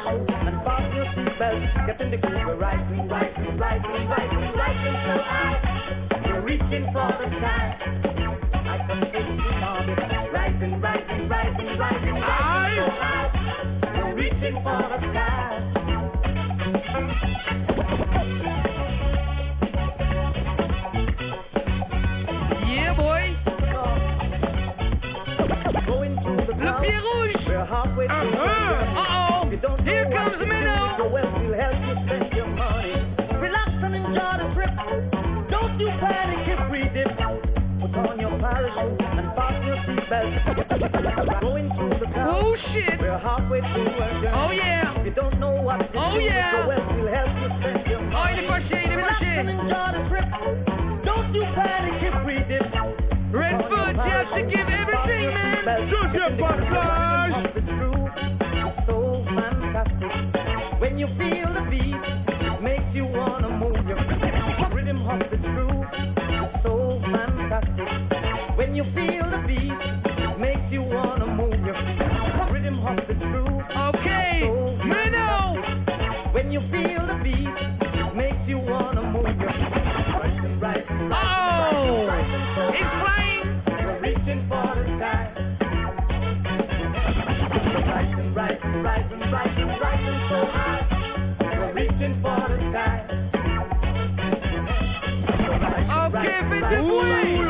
parachute and fasten your seatbelt. Get in the groove, we're rising, rising, rising, rising, rising so high. We're reaching for the sky. I can feel the orbit. Rising, rising, rising, rising, rising so high. We're reaching for the sky. Yeah, boy. Going through the clouds. Le pied rouge. We're halfway through Uh-oh. you don't Here know comes what to Minnow. do, so we'll help you spend your money. Relax and enjoy the trip. Don't you panic if we dip. Put on your parachute and fasten your seatbelt. Going through the clouds. Oh, shit. We're halfway through our journey. Oh, yeah. You don't know what to Oh, do, yeah. so we'll help you spend your money. Oh, il est fâché, il est Relax fâché. and enjoy the trip. Don't you panic if we dip. Redfoot, you have to give everything, man. Joseph Butler. It's so fantastic when you feel the beat. It makes you wanna move your rhythm of the groove. It's so fantastic when you feel the beat. It makes you wanna move your rhythm of the groove. Okay, So Minnow. fantastic when you feel the beat. It makes you wanna move your right. Oh, it's flying. We're reaching for the sky. Rising, rising, rising, rising, rising so high. We're reaching for the sky. Okay, faites du bruit.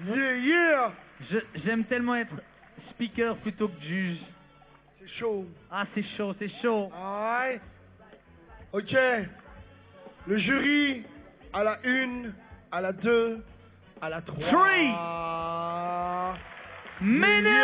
Yeah, yeah. J'aime tellement être speaker plutôt que juge. C'est chaud. Ah, c'est chaud, c'est chaud. Alright. Ok. Le jury à la 1, à la 2, à la 3. Three. Minnow.